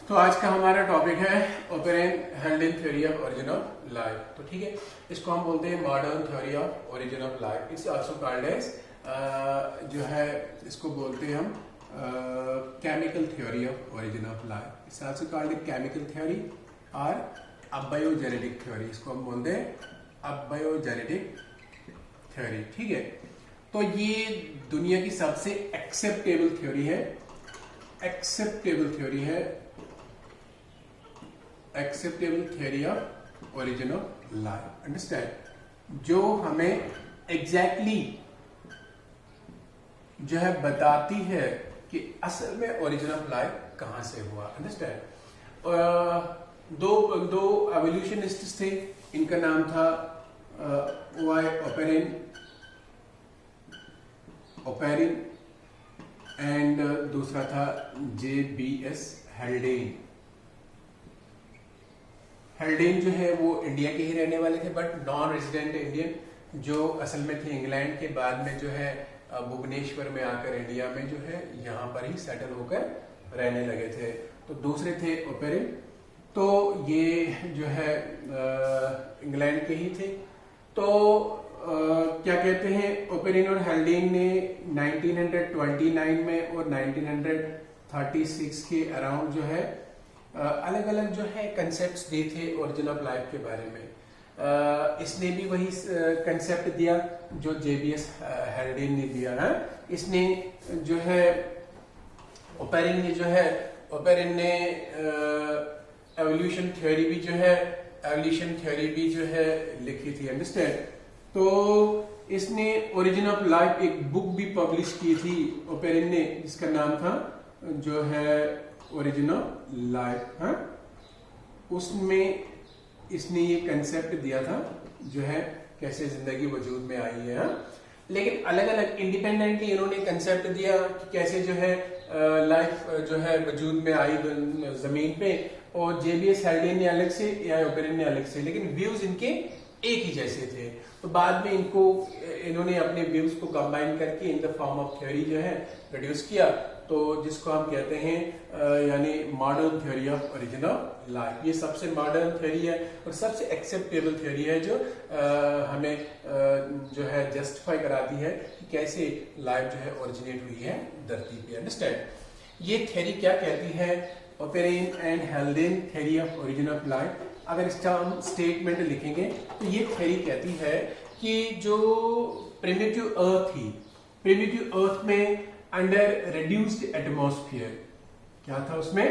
तो आज का हमारा टॉपिक है Oparin Haldane theory of origin of life. तो ठीक है, इसको हम बोलते हैं modern theory of origin of life. It's also called as जो है इसको बोलते हैं हम chemical theory of origin of life. It's also called a chemical theory or abiogenetic theory. इसको हम बोलते हैं अबायोजेनेटिक थ्योरी। ठीक है, तो ये दुनिया की सबसे एक्सेप्टेबल थ्योरी है, acceptable theory of origin of life. Understand? जो हमें एग्जैक्टली जो है बताती है कि असल में ओरिजिन ऑफ लाइफ कहां से हुआ। अंडरस्टैंड? दो एवोल्यूशनिस्ट थे, इनका नाम था ओपेरिन एंड दूसरा था JBS हेल्डेन। हेल्डेन जो है वो इंडिया के ही रहने वाले थे, बट नॉन रेजिडेंट इंडियन, जो असल में थे इंग्लैंड के, बाद में जो है भुवनेश्वर में आकर इंडिया में जो है यहाँ पर ही सेटल होकर रहने लगे थे। तो दूसरे थे ओपेरिन, तो ये जो है इंग्लैंड के ही थे। तो क्या कहते हैं, ओपेरिन और हेल्डेन ने 1929 में और 1936 के अराउंड जो है अलग अलग जो है कंसेप्ट्स दिए थे ओरिजिन ऑफ लाइफ के बारे में। इसने भी वही कंसेप्ट दिया जो JBS हेल्डेन ने दिया है। इसने जो है ओपेरिन ने एवोल्यूशन थ्योरी भी जो है लिखी थी। अंडरस्टैंड? तो इसने ओरिजिन ऑफ लाइफ एक बुक भी पब्लिश की थी ओपेरिन ने, जिसका नाम था जो है ओरिजिन ऑफ लाइफ। हाँ, उसमें इसने ये कंसेप्ट दिया था जो है कैसे जिंदगी वजूद में आई है। हाँ? लेकिन अलग अलग इंडिपेंडेंटली इन्होंने कंसेप्ट दिया कि कैसे जो है लाइफ जो है वजूद में आई जमीन पे, और JBS हेल्डेन ने अलग से या ओपेरिन ने अलग से, लेकिन व्यूज इनके एक ही जैसे थे। तो बाद में इन्होंने अपने व्यूज को कंबाइन करके in the form of theory जो है प्रोड्यूस किया, तो जिसको हम कहते हैं यानी modern theory of origin of life. ये सबसे मॉडर्न थ्योरी है और सबसे एक्सेप्टेबल थ्योरी है, जो हमें जो है जस्टिफाई कराती है कि कैसे लाइफ जो है ओरिजिनेट हुई है धरती पे। अंडरस्टैंड? ये थ्योरी क्या कहती है, Oparin and हेल्डेन theory of origin of life, अगर इसका हम स्टेटमेंट लिखेंगे तो ये थ्योरी कहती है कि जो प्रिमिटिव अर्थ थी, प्रिमिटिव अर्थ में अंडर रिड्यूस्ड एटमॉस्फेयर, क्या था उसमें?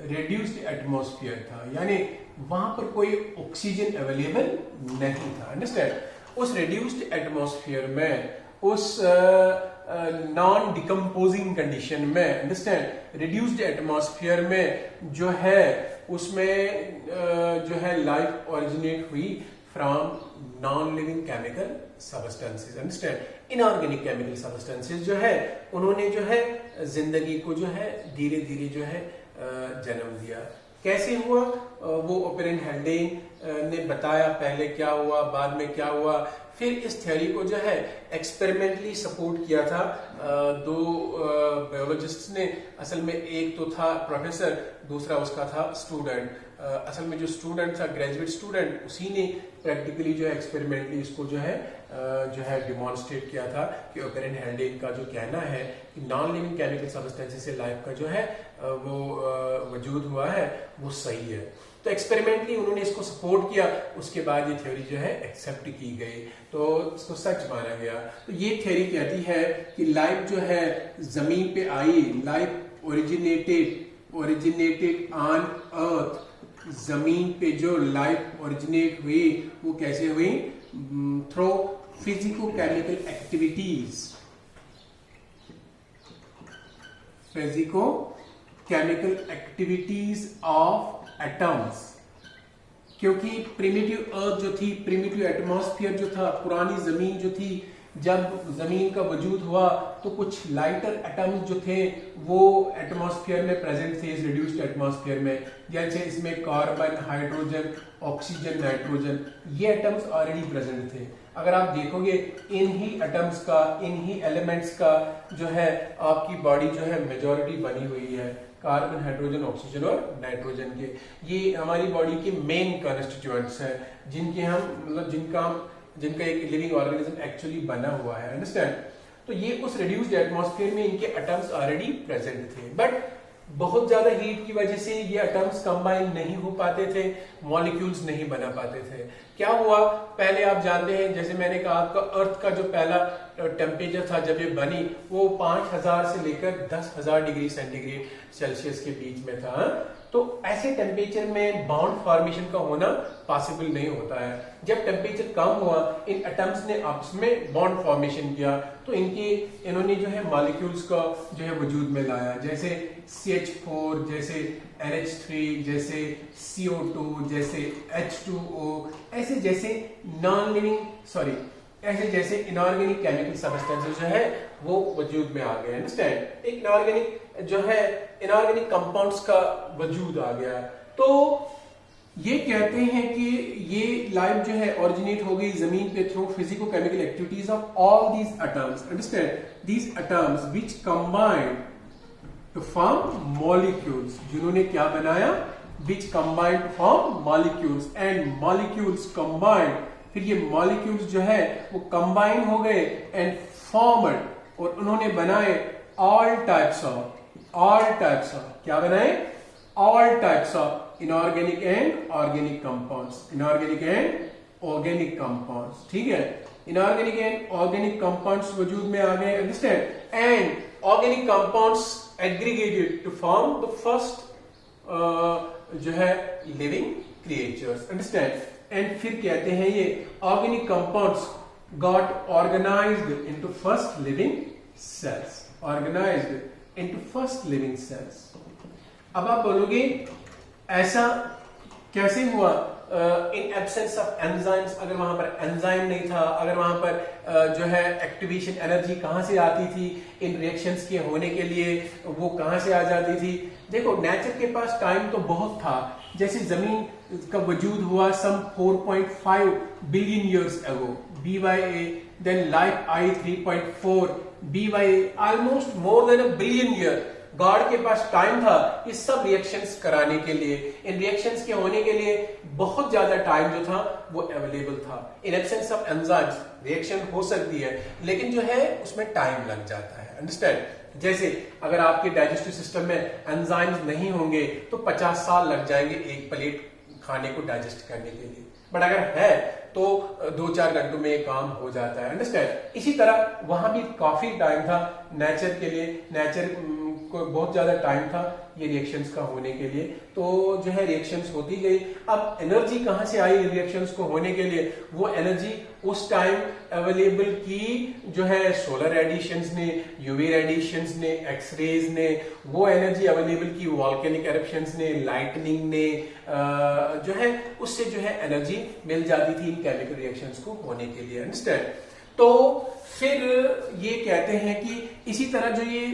रिड्यूस्ड एटमॉस्फेयर था, यानी वहां पर कोई ऑक्सीजन अवेलेबल नहीं था। अंडरस्टैंड? उस रिड्यूस्ड एटमॉस्फेयर में, उस नॉन डिकम्पोजिंग कंडीशन में, अंडरस्टैंड, रिड्यूस्ड एटमॉस्फेयर में जो है उसमें जो है लाइफ ओरिजिनेट हुई from non living chemical substances. Understand? Inorganic chemical substances जो है उन्होंने जो है जिंदगी को जो है धीरे धीरे जो है जन्म दिया। कैसे हुआ वो ओपेरिन हेल्डेन ने बताया, पहले क्या हुआ, बाद में क्या हुआ। फिर इस थ्योरी को जो है एक्सपेरिमेंटली सपोर्ट किया था दो बायोलॉजिस्ट्स ने। असल में एक तो था प्रोफेसर, दूसरा उसका था स्टूडेंट। असल में जो स्टूडेंट था, ग्रेजुएट स्टूडेंट, उसी ने प्रैक्टिकली जो है एक्सपेरिमेंटली इसको जो है डिमॉन्स्ट्रेट किया था कि ओपेरिन हेल्डेन का जो कहना है कि नॉन लिविंग केमिकल सबस्टेंसेस से लाइफ का जो है वो वजूद हुआ है, वो सही है। तो एक्सपेरिमेंटली उन्होंने इसको सपोर्ट किया, उसके बाद ये थ्योरी जो है एक्सेप्ट की गई, तो इसको सच माना गया। तो ये थ्योरी कहती है कि लाइफ जो है जमीन पे आई, लाइफ ओरिजिनेटेड ऑन अर्थ। जमीन पे जो लाइफ ओरिजिनेट हुई वो कैसे हुई? Through physico-chemical activities, physico-chemical activities of atoms. क्योंकि प्रिमिटिव अर्थ जो थी, प्रिमिटिव एटमॉस्फेयर जो था, पुरानी जमीन जो थी, जब जमीन का वजूद हुआ तो कुछ लाइटर एटम्स जो थे वो एटमॉस्फेयर में प्रेजेंट थे, इस रिड्यूस्ड एटमॉस्फेयर में, जैसे इसमें कार्बन, हाइड्रोजन, ऑक्सीजन, नाइट्रोजन, ये एटम्स ऑलरेडी प्रेजेंट थे। अगर आप देखोगे इन ही एटम्स का, इन ही एलिमेंट्स का जो है आपकी बॉडी जो है मेजॉरिटी बनी हुई है, कार्बन, हाइड्रोजन, ऑक्सीजन और नाइट्रोजन के। ये हमारी बॉडी के मेन कॉन्स्टिट्यूएंट्स हैं जिनके हम मतलब जिनका एक लिविंग ऑर्गेनिज्म एक्चुअली बना हुआ है, अंडरस्टैंड। तो ये उस रिड्यूस्ड एटमॉस्फेयर में इनके एटम्स ऑलरेडी प्रेजेंट थे, बट बहुत ज्यादा हीट की वजह से ये एटम्स कंबाइन नहीं हो पाते थे, मॉलिक्यूल्स नहीं बना पाते थे। क्या हुआ, पहले आप जानते हैं, जैसे मैंने कहा आपका अर्थ का जो पहला टेम्परेचर था जब ये बनी वो 5000 से लेकर 10,000 डिग्री सेंटीग्रेड सेल्सियस के बीच में था। तो ऐसे टेम्परेचर में बाउंड फॉर्मेशन का होना पॉसिबल नहीं होता है। जब टेम्परेचर कम हुआ इन एटम्स ने आपस में बॉन्ड फॉर्मेशन किया, तो इन्होंने जो है मॉलिक्यूल्स का जो है वजूद में लाया, जैसे CH4, जैसे NH3, जैसे CO2, जैसे H2O, ऐसे जैसे जैसे इनऑर्गेनिक केमिकल सब्सटेंसेस जो है वो वजूद में आ गए, अंडरस्टैंड। एक इनऑर्गेनिक जो है इनऑर्गेनिक कंपाउंड्स का वजूद आ गया। तो ये कहते हैं कि ये लाइफ जो है ओरिजिनेट हो गई जमीन पे through physico chemical activities of all these atoms, understand, these atoms which combine to form molecules, जिन्होंने क्या बनाया, which combine to form molecules, and molecules combine, फिर ये मॉलिक्यूल्स जो है वो कंबाइन हो गए एंड फॉर्मड, और उन्होंने बनाए ऑल टाइप्स ऑफ क्या बनाए, all types of inorganic and organic compounds, inorganic and organic compounds, ठीक है। इनऑर्गेनिक एंड ऑर्गेनिक कंपाउंड्स वजूद में आ गए, understand, and organic compounds aggregated to form the first जो है लिविंग क्रिएचर्स, अंडरस्टैंड। एंड फिर कहते हैं ये organic compounds got organised into first living sales, organised into first living sales. अब आप बोलोगे ऐसा कैसे हुआ, इन एब्सेंस ऑफ एंजाइम्स, अगर वहां पर एंजाइम नहीं था, अगर वहां पर जो है एक्टिवेशन एनर्जी कहां से आती थी इन रिएक्शंस के होने के लिए, वो कहां से आ जाती थी। देखो नेचर के पास टाइम तो बहुत था, जैसे जमीन का वजूद हुआ some 4.5 billion years ago, BYA, then life आई 3.4 BYA, almost more than a billion year God के पास टाइम था ये सब रिएक्शंस कराने के लिए। इन रिएक्शंस के होने के लिए बहुत ज्यादा टाइम जो था वो अवेलेबल था। In absence of enzymes reaction हो सकती है लेकिन जो है उसमें टाइम लग जाता है, अंडरस्टैंड। जैसे अगर आपके डाइजेस्टिव सिस्टम में एंजाइम्स नहीं होंगे तो 50 साल लग जाएंगे एक प्लेट खाने को डाइजेस्ट करने के लिए, बट अगर है तो 2-4 घंटों में ये काम हो जाता है, अंडरस्टैंड। इसी तरह वहां भी काफी टाइम था नेचर के लिए, नेचर को बहुत ज्यादा टाइम था ये रिएक्शंस का होने के लिए, तो जो है रिएक्शंस होती गई। अब एनर्जी कहां से आई रिएक्शंस को होने के लिए, वो एनर्जी उस टाइम अवेलेबल की जो है सोलर रेडिएशंस ने, यूवी रेडिएशंस ने, एक्सरेज ने, वो एनर्जी अवेलेबल की वॉल्केनिक एरप्शंस ने, लाइटनिंग ने, जो है उससे जो है एनर्जी मिल जाती थी इन केमिकल रिएक्शंस को होने के लिए, अंडरस्टैंड। तो फिर ये कहते हैं कि इसी तरह जो ये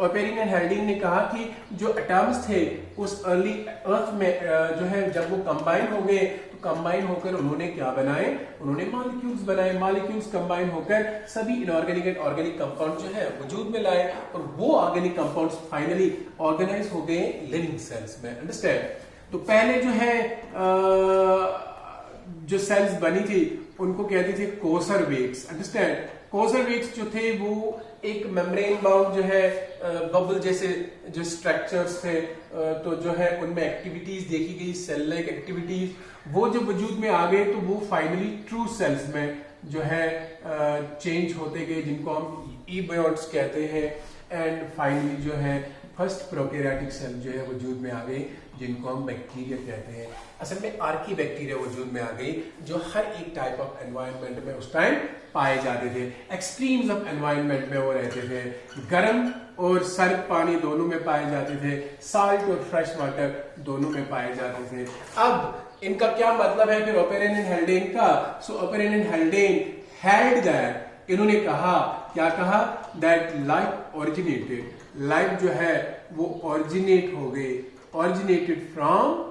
ओपेरिन एंड हेल्डिंग ने कहा कि जो एटम्स थे उस अर्ली अर्थ में जो है जब वो कंबाइन हो गए तो कंबाइन होकर उन्होंने क्या बनाए, उन्होंने मॉलिक्यूल्स बनाए। मॉलिक्यूल्स कंबाइन होकर सभी इनऑर्गेनिक एंड ऑर्गेनिक कंपाउंड जो है वजूद में लाए और वो ऑर्गेनिक कंपाउंड्स फाइनली ऑर्गेनाइज हो गए लिविंग सेल्स में, अंडरस्टैंड। तो पहले जो है जो सेल्स बनी थी उनको कहते थे coacervates, understand. Coacervates जो थे वो एक मेम्ब्रेन बाउंड जो है बबल जैसे जो स्ट्रक्चर्स थे, तो जो है उनमें एक्टिविटीज देखी गई, सेल लाइक एक्टिविटीज, वो जब वजूद में आ गए तो वो फाइनली ट्रू सेल्स में जो है चेंज होते गए, जिनको हम ईबयोट्स कहते हैं। एंड फाइनली जो है फर्स्ट प्रोकैरियोटिक सेल जो है वजूद में आ गई, जिनको हम बैक्टीरिया कहते हैं। असल में आर्की बैक्टीरिया वजूद में आ गई जो हर एक टाइप ऑफ एनवायरनमेंट में उस टाइम पाए जाते थे। एक्सट्रीम्स ऑफ एनवायरनमेंट में वो रहते थे, गर्म और सर्द पानी दोनों में पाए जाते थे, साल्ट और फ्रेश वाटर दोनों में पाए जाते थे। अब इनका क्या मतलब है फिर ओपेरिन एंड हेल्डेन का? So Oparin and Haldane held that इन्होंने कहा, क्या कहा, दैट लाइफ ओरिजिनेटेड, लाइफ जो है वो ओरिजिनेट हो गए, originated from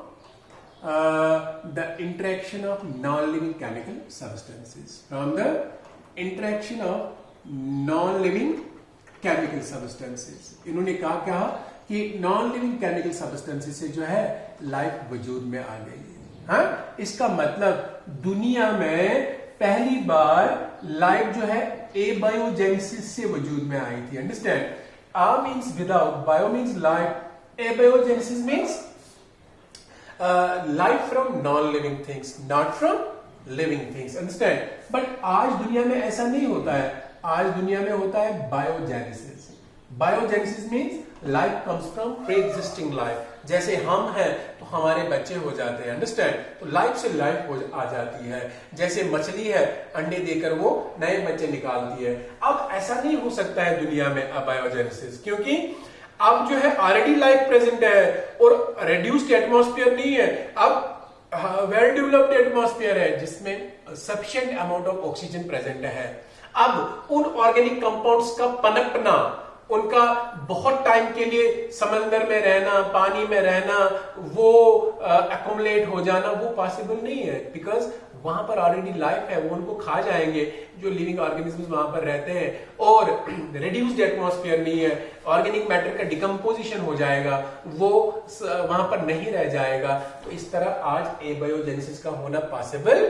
the interaction of non living chemical substances, from the interaction of non living chemical substances. इन्होंने कहा कि नॉन लिविंग केमिकल सब्सटेंसेस से जो है लाइफ वजूद में आ गई है। हाँ, इसका मतलब दुनिया में पहली बार लाइफ जो है एबायोजेनेसिस से वजूद में आई थी। Understand, a means without, bio means life, abiogenesis means life from non living things, not from living things. Understand, but आज दुनिया में ऐसा नहीं होता है। आज दुनिया में होता है biogenesis. Biogenesis means life comes from pre existing life. जैसे हम हैं तो हमारे बच्चे हो जाते हैं। अंडरस्टैंड, तो लाइफ से लाइफ आ जाती है। जैसे मछली है, अंडे देकर वो नए बच्चे निकालती है। अब ऐसा नहीं हो सकता है दुनिया में बायोजेनेसिस, क्योंकि अब जो है ऑलरेडी लाइफ प्रेजेंट है और रेड्यूस्ड एटमॉस्फेयर नहीं है। अब वेल डेवलप्ड एटमॉस्फेयर है जिसमें sufficient amount of oxygen present है। अब उन ऑर्गेनिक कंपाउंड्स का पनपना, उनका बहुत टाइम के लिए समंदर में रहना, पानी में रहना, वो एक्युमुलेट हो जाना, वो पॉसिबल नहीं है, बिकॉज वहां पर ऑलरेडी लाइफ है। वो उनको खा जाएंगे जो लिविंग ऑर्गेनिजम्स वहां पर रहते हैं, और रिड्यूस्ड एटमॉस्फेयर नहीं है, ऑर्गेनिक मैटर का डिकम्पोजिशन हो जाएगा, वो वहां पर नहीं रह जाएगा। तो इस तरह आज एबायोजेनेसिस का होना पॉसिबल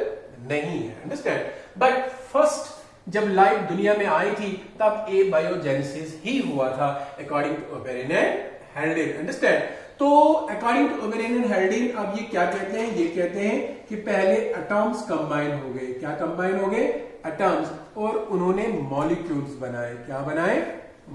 नहीं है। अंडरस्टैंड, बट फर्स्ट जब लाइफ दुनिया में आई थी तब एबायोजेनेसिस ही हुआ था, according to Oparin and Haldane. Understand, तो according to Oparin and Haldane अब ये क्या कहते हैं, ये कहते हैं कि पहले एटम्स कंबाइन हो गए। क्या कंबाइन हो गए? एटम्स, और उन्होंने मॉलिक्यूल्स बनाए। क्या बनाए?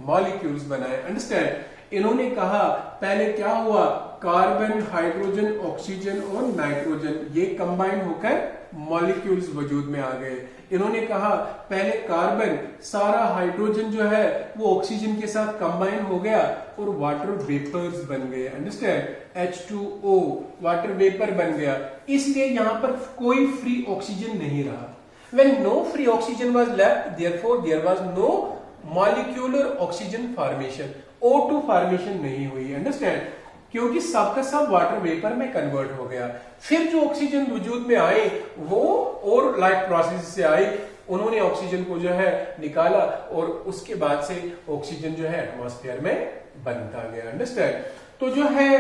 मॉलिक्यूल्स बनाए। अंडरस्टैंड, इन्होंने कहा पहले क्या हुआ, कार्बन, हाइड्रोजन, ऑक्सीजन और नाइट्रोजन ये कंबाइन होकर मॉलिक्यूल्स वजूद में आ गए। इन्होंने कहा पहले कार्बन, सारा हाइड्रोजन जो है वो ऑक्सीजन के साथ कंबाइन हो गया और वाटर वेपर्स बन गए। अंडरस्टैंड, H2O वाटर वेपर बन गया। इसलिए यहां पर कोई फ्री ऑक्सीजन नहीं रहा। When no free oxygen was left, therefore there was no molecular oxygen formation, O2 formation नहीं हुई। अंडरस्टैंड, क्योंकि सबका सब वाटर वेपर में कन्वर्ट हो गया। फिर जो ऑक्सीजन वजूद में आए वो और लाइफ प्रोसेस से आई, उन्होंने ऑक्सीजन को जो है निकाला और उसके बाद से ऑक्सीजन जो है एटमॉस्फेयर में बनता गया। अंडरस्टैंड, तो जो है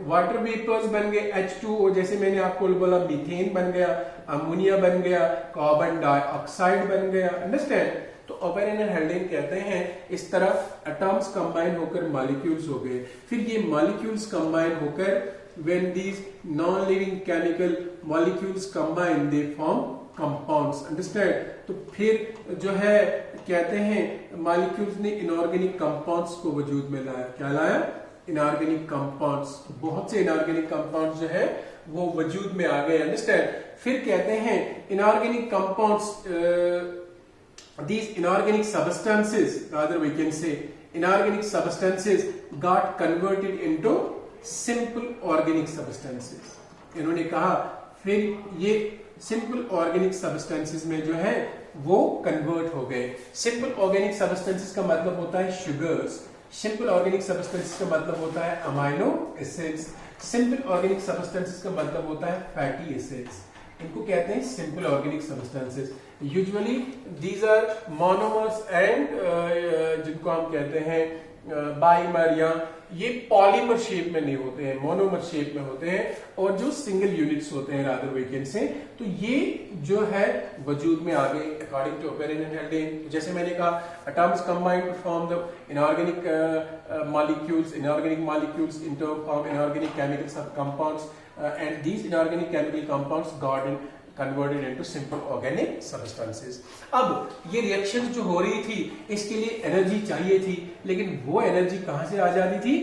वाटर वेपर्स बन गए, H2O, जैसे मैंने आपको बोला मीथेन बन गया, अमोनिया बन गया, कार्बन डाइऑक्साइड बन गया। अंडरस्टैंड, तो ओबेरॉन एंड हेल्डेन कहते हैं इस तरह एटम्स कंबाइन होकर मॉलिक्यूल्स हो गए। फिर ये मॉलिक्यूल्स कंबाइन होकर when these non-living chemical molecules combine they form compounds। understand, तो फिर जो है कहते हैं मॉलिक्यूल्स ने इनऑर्गेनिक कंपाउंड्स को वजूद में लाया। क्या लाया? Inorganic compounds. बहुत से इनऑर्गेनिक कंपाउंड्स जो है वो वजूद में आ गए। अंडरस्टैंड, फिर कहते हैं inorganic compounds, these inorganic substances, rather we can say inorganic substances got converted into simple organic substances। इन्होंने कहा फिर ये simple organic substances में जो है वो convert हो गए। simple organic substances का मतलब होता है sugars, simple organic substances का मतलब होता है amino acids, simple organic substances का मतलब होता है fatty acids। इनको कहते हैं simple organic substances. Usually these are monomers and जिनको हम कहते हैं बाइमर, या ये पॉलीमर शेप में नहीं होते हैं, मोनोमर शेप में होते हैं, और जो सिंगल यूनिट्स होते हैं रादर वीकेंड से। तो ये जो है वजूद में आ गए according to Oparin and Haldane. जैसे मैंने कहा atoms combine to form the inorganic molecules into form inorganic chemical compounds and these inorganic chemical compounds got converted into simple organic substances। अब ये रिएक्शन जो हो रही थी इसके लिए एनर्जी चाहिए थी, लेकिन वो एनर्जी कहां से आ जाती थी?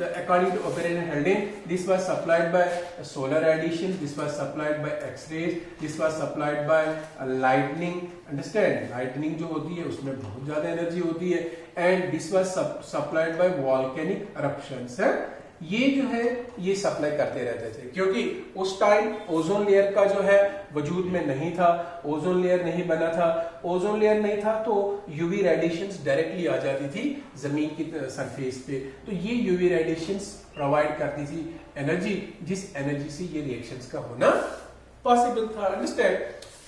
According to Oparin and Haldane, this was supplied by solar radiation, this was supplied by x-rays, this was supplied by lightning. Understand, lightning जो होती है उसमें बहुत ज्यादा एनर्जी होती है, and this was supplied by volcanic eruptions। ये जो है ये सप्लाई करते रहते थे, क्योंकि उस टाइम ओजोन लेयर का जो है वजूद में नहीं था, ओजोन लेयर नहीं बना था। ओजोन लेयर नहीं था तो यूवी रेडिएशंस डायरेक्टली आ जाती थी जमीन की सरफेस पे, तो ये यूवी रेडिएशंस प्रोवाइड करती थी एनर्जी, जिस एनर्जी से ये रिएक्शंस का होना पॉसिबल था। अंडरस्टैंड?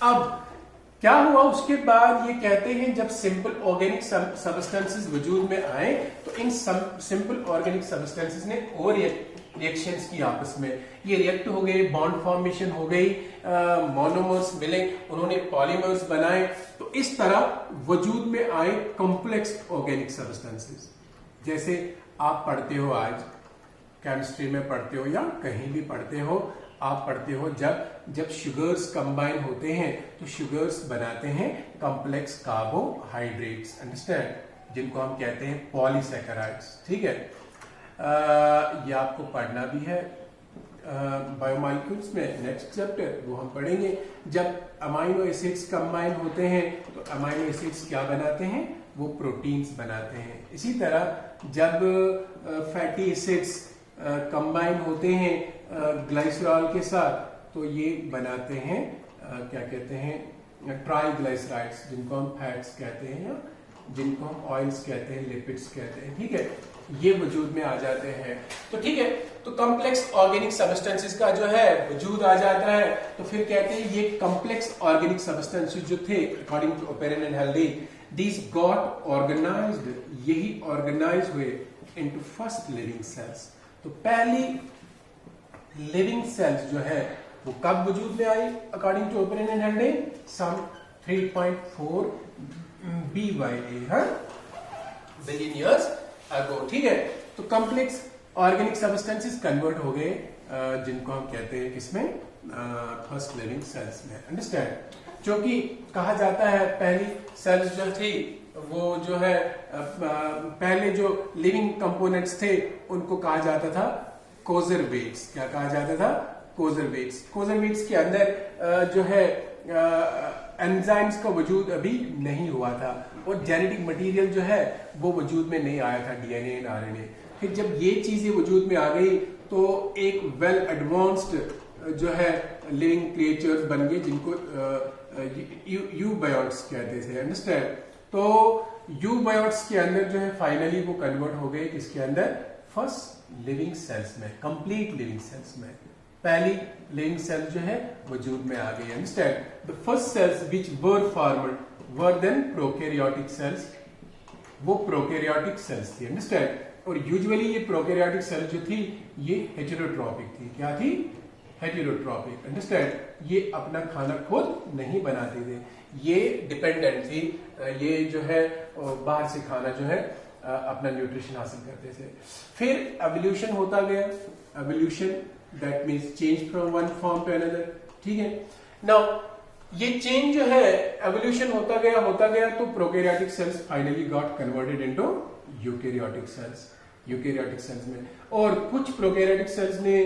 अब क्या हुआ उसके बाद, ये कहते हैं जब सिंपल ऑर्गेनिक सबस्टेंसेस वजूद में आए तो इन सिंपल ऑर्गेनिक सबस्टेंसेस ने और रिएक्शंस की आपस में, ये रिएक्ट हो गए, बॉन्ड फॉर्मेशन हो गई, मोनोमर्स मिले, उन्होंने पॉलीमर्स बनाए, तो इस तरह वजूद में आए कॉम्प्लेक्स ऑर्गेनिक सबस्टेंसेस। जैसे आप पढ़ते हो, आज केमिस्ट्री में पढ़ते हो या कहीं भी पढ़ते हो, आप पढ़ते हो जब शुगर्स कंबाइन होते हैं तो शुगर्स बनाते हैं कॉम्प्लेक्स कार्बोहाइड्रेट्स। अंडरस्टैंड? जिनको हम कहते हैं पॉलीसैकेराइड्स। ठीक है, ये आपको पढ़ना भी है बायोमॉलिक्यूल्स में, नेक्स्ट चैप्टर वो हम पढ़ेंगे। जब अमाइनो एसिड्स कंबाइन होते हैं तो अमाइनो एसिड्स क्या बनाते हैं? वो प्रोटीन्स बनाते हैं। इसी तरह जब फैटी एसिड्स कंबाइन होते हैं ग्लाइसरॉल के साथ तो ये बनाते हैं क्या कहते हैं? ट्राइग्लाइसराइड्स, जिनको हम फैट्स कहते हैं या जिनको हम ऑयल्स कहते हैं, लिपिड्स कहते हैं। ठीक है, ये वजूद में आ जाते हैं। तो ठीक है, तो कॉम्प्लेक्स ऑर्गेनिक सबस्टेंसेस का जो है वजूद आ जाता है, तो फिर कहते हैं ये कॉम्प्लेक्स ऑर्गेनिक सबस्टेंसेस जो थे according to Oparin and Haldane, these got organized, यही ऑर्गेनाइज हुए इनटू फर्स्ट लिविंग सेल्स। तो पहली लिविंग सेल्स जो है वो कब वजूद में आई according to Oparin and Haldane? Some 3.4 BYA billion years ago. ठीक है, तो कॉम्प्लेक्स ऑर्गेनिक सबस्टेंसेस कन्वर्ट हो गए जिनको हम कहते हैं किसमें? फर्स्ट लिविंग सेल्स में। अंडरस्टैंड? जो कि कहा जाता है पहली सेल्स जो थी वो जो है पहले जो लिविंग कंपोनेंट्स थे उनको कहा जाता था कोजरवेट्स। क्या कहा जाता था? कोजरवेट्स। कोजरवेट्स के अंदर जो है एंजाइम्स का वजूद अभी नहीं हुआ था और जेनेटिक मटेरियल जो है वो वजूद में नहीं आया था, डीएनए एंड आरएनए। फिर जब ये चीजें वजूद में आ गई तो एक वेल एडवांस्ड जो है लिविंग क्रिएचर्स बन गए जिनको यूबायोट्स कहते थे। अंडरस्टैंड? तो यूबायोट्स के अंदर जो है फाइनली वो कन्वर्ट हो गए किसके अंदर? फर्स्ट लिविंग सेल्स में, कंप्लीट लिविंग सेल्स में। पहली लिविंग सेल जो है वजूद में आ गई। Understand? The first cells which were formed were then prokaryotic cells, वो प्रोकैरियोटिक सेल्स थी। अंडरस्टैंड? और यूजुअली ये प्रोकैरियोटिक सेल जो थी ये हेटेरोट्रॉपिक थी। क्या थी? हेटेरोट्रॉपिक। अंडरस्टैंड? ये अपना खाना खुद नहीं बनाते थे, ये डिपेंडेंट थी, ये जो है बाहर से खाना जो है अपना न्यूट्रिशन हासिल करते थे। फिर एवोल्यूशन होता गया, evolution that means change from one form to another. ठीक है, नाउ ये चेंज जो है एवोल्यूशन होता गया तो prokaryotic cells finally got converted into eukaryotic cells, eukaryotic cells में। और कुछ प्रोकैरियोटिक सेल्स ने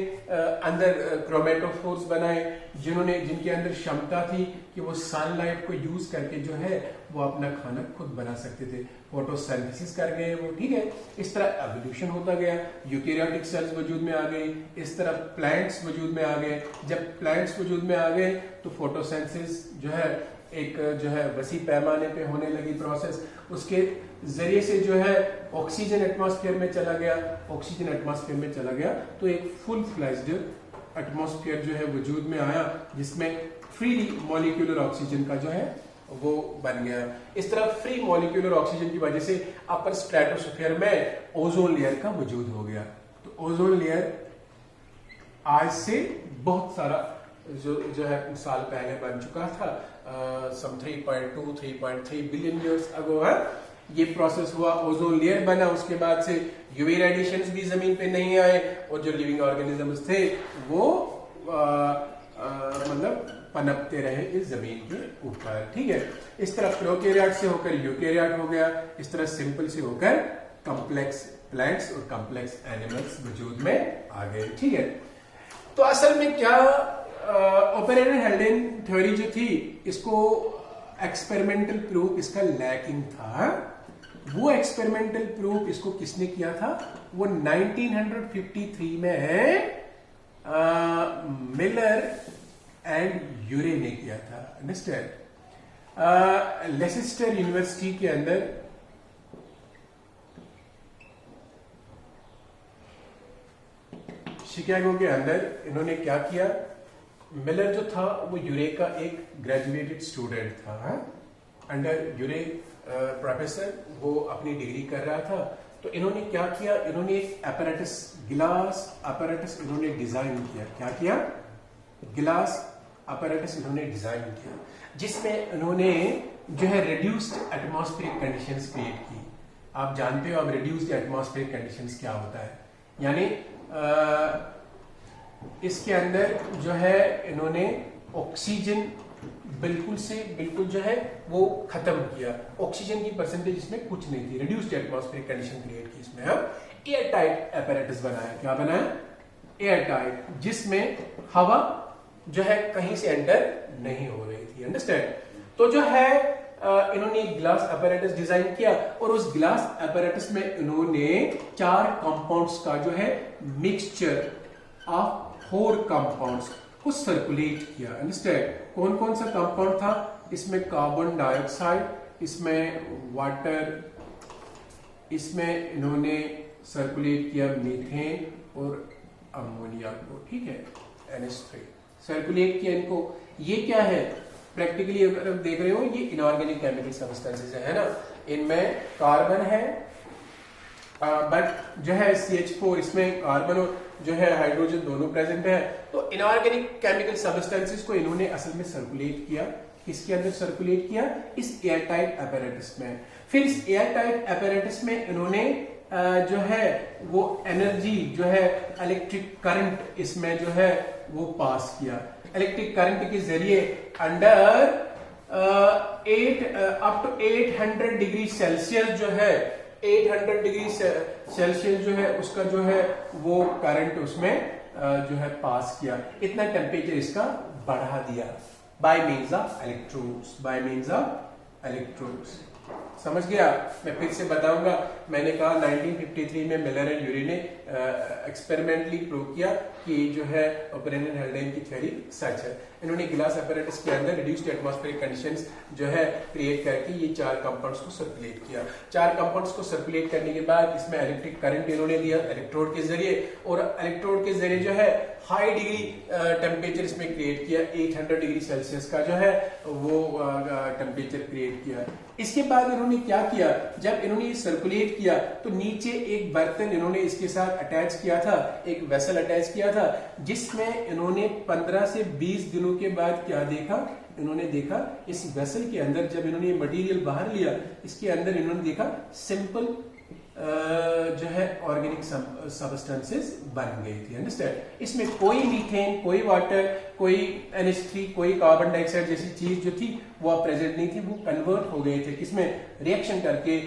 अंदर क्रोमेटोफोर्स बनाए जिनके अंदर क्षमता थी कि वो सनलाइट को यूज करके जो है वो अपना खाना खुद बना सकते थे, फोटोसिंथेसिस कर गए वो। ठीक है, इस तरह एवोल्यूशन होता गया, यूकैरियोटिक सेल्स वजूद में आ गई, इस तरह प्लांट्स वजूद में आ गए। जब प्लांट्स वजूद में आ गए तो फोटोसिंथेसिस जो है एक जो है वसी पैमाने पे होने लगी प्रोसेस, उसके जरिए से जो है ऑक्सीजन एटमॉस्फेयर में चला गया, ऑक्सीजन एटमॉस्फेयर में चला गया तो एक फुल फ्लेज्ड एटमॉस्फेयर जो है वजूद में आया जिसमें फ्रीली मॉलिक्यूलर ऑक्सीजन का जो है वो बन गया। इस तरह फ्री मॉलिक्यूलर ऑक्सीजन की वजह से अपर स्ट्रेटोस्फीयर में ओजोन लेयर का वजूद हो गया। तो ओजोन लेयर आज से बहुत सारा जो है साल पहले बन चुका था, सम 3.3 बिलियन ईयर्स अगो है ये प्रोसेस हुआ, ओजोन लेयर बना। उसके बाद से यूवी रेडिएशंस भी जमीन पे नहीं आए और जो लिविंग ऑर्गेनिजम्स थे वो मतलब पनपते रहे इस जमीन के ऊपर। ठीक है, इस तरह प्रोकैरियोट से होकर यूकैरियोट हो गया, इस तरह सिंपल से होकर कॉम्प्लेक्स प्लांट्स और कॉम्प्लेक्स एनिमल्स वजूद में आ गए। ठीक है, तो असल में क्या ओपेरन एंड हेल्डेन थ्योरी जो थी इसको एक्सपेरिमेंटल प्रूफ इसका लैकिंग था। वो एक्सपेरिमेंटल प्रूफ इसको किसने किया था? वो 1953 में मिलर एंड यूरे ने किया था। अंडरस्टैंड? लेसेस्टर यूनिवर्सिटी के अंदर शिकागो के अंदर इन्होंने क्या किया? मिलर जो था वो यूरे का एक ग्रेजुएटेड स्टूडेंट था, अंडर यूरे प्रोफेसर, वो अपनी डिग्री कर रहा था। तो इन्होंने क्या किया? इन्होंने एक अपैरेटस, गिलास अपैरेटस इन्होंने डिजाइन किया। क्या किया? गिलास अपैरेटस इन्होंने डिजाइन किया, जिसमें इन्होंने जो है रिड्यूस्ड एटमॉस्फेरिक कंडीशंस क्रिएट की। आप जानते हो अब रिड्यूस्ड एटमॉस्फेरिक कंडीशंस क्या होता है? यानी इसके अंदर जो है इन्होंने ऑक्सीजन बिल्कुल से बिल्कुल जो है वो खत्म किया। ऑक्सीजन की परसेंटेज इसमें कुछ नहीं थी। रिड्यूस्ड एटमॉस्फेरिक कंडीशन क्रिएट की इसमें। हम एयर टाइट अपैरेटस बनाया। क्या बनाया? एयर टाइट, जिसमें हवा जो है कहीं से एंटर नहीं हो रही थी। अंडरस्टैंड? तो जो है इन्होंने ग्लास अपैरेटस डिजाइन किया और उस ग्लास अपैरेटस में इन्होंने 4 कंपाउंड्स का जो है मिक्सचर ऑफ 4 कंपाउंड्स को सर्कुलेट किया। अंडरस्टैंड? कौन कौन सा कंपाउंड था? इसमें कार्बन डाइऑक्साइड, इसमें वाटर, इसमें इन्होंने सर्कुलेट किया मीथेन और अमोनिया को। ठीक है, NH3 सर्कुलेट किया इनको। ये क्या है? प्रैक्टिकली अगर आप देख रहे हो, ये इनऑर्गेनिक केमिकल सब्सटेंसेस है ना। इनमें कार्बन है, बट जो है CH4, इसमें कार्बन और जो है हाइड्रोजन दोनों प्रेजेंट है। तो इनऑर्गेनिक केमिकल सब्सटेंसेस को इन्होंने असल में सर्कुलेट किया। किसके अंदर सर्कुलेट किया? इस एयर टाइट अपैरेटस में। फिर इस एयर टाइट अपैरेटस में इन्होंने जो है वो एनर्जी जो है इलेक्ट्रिक करंट इसमें जो है वो पास किया। इलेक्ट्रिक करंट के जरिए under 8 up to 800 degree Celsius जो है 800 डिग्री सेल्सियस जो है उसका जो है वो करंट उसमें जो है पास किया। इतना टेम्परेचर इसका बढ़ा दिया bye means of electrodes, bye means of electrodes. समझ गया? मैं फिर से बताऊंगा। मैंने कहा 1953 में मिलर एंड यूरे ने एक्सपेरिमेंटली प्रूव किया कि जो है ओपेरेन हेल्डेन की थ्योरी सच है। इन्होंने गिलास अपैरेटस के अंदर रिड्यूस्ड एटमॉस्फेरिक कंडीशंस जो है क्रिएट करके ये 4 कंपाउंड्स को सर्कुलेट किया। 4 कंपाउंड्स को सर्कुलेट करने के बाद इसमें इलेक्ट्रिक करंट इन्होंने दिया इलेक्ट्रोड के जरिए, और इलेक्ट्रोड के जरिए जो है हाई डिग्री टेम्परेचर इसमें क्रिएट किया। 800 डिग्री सेल्सियस का जो है वो टेम्परेचर क्रिएट किया। इसके बाद इन्होंने क्या किया? जब इन्होंने सर्कुलेट किया तो नीचे एक बर्तन इन्होंने इसके साथ अटैच किया था, एक वेसल अटैच किया था, जिसमें इन्होंने 15 से 20 दिनों के बाद क्या देखा? इन्होंने देखा इस वेसल के अंदर जब इन्होंने मटेरियल बाहर लिया, इसके अंदर इन्होंने देखा सिंपल जो है ऑर्गेनिक सब्सटेंसेस बन गई थी। अंडरस्टैंड? इसमें कोई मीथेन, कोई वाटर, कोई NH3, कोई कार्बन डाइऑक्साइड जैसी चीज जो थी वो प्रेजेंट नहीं थी। वो कन्वर्ट हो गए थे किसमें? रिएक्शन करके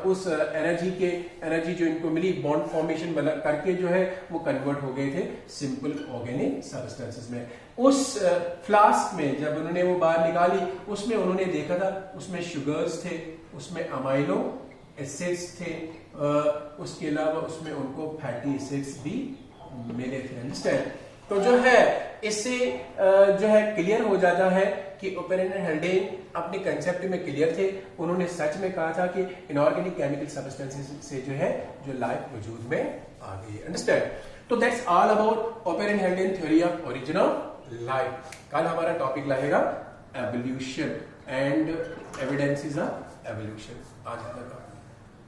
उस एनर्जी जो इनको मिली बॉन्ड फॉर्मेशन बना करके जो है वो कन्वर्ट हो गए थे सिंपल ऑर्गेनिक सब्सटेंसेस में। उस फ्लास्क में जब उन्होंने वो बाहर निकाली, उसमें उन्होंने देखा था उसमें शुगर्स थे, उसमें अमाइनो एसिड्स थे, उसके अलावा उसमें उनको फैटी एसिड्स भी मिले थे। अंडरस्टैंड? तो जो है इससे जो है क्लियर हो जाता है कि ओपेरेन एंड हेल्डेन अपने कंसेप्ट में क्लियर थे। उन्होंने सच में कहा था कि इनऑर्गेनिक केमिकल सब्सटेंसेस से जो है जो लाइफ वजूद में आ गई है। अंडरस्टैंड? तो that's all about Oparin Haldane theory of origin of life. कल हमारा टॉपिक रहेगा evolution and evidences of evolution. आज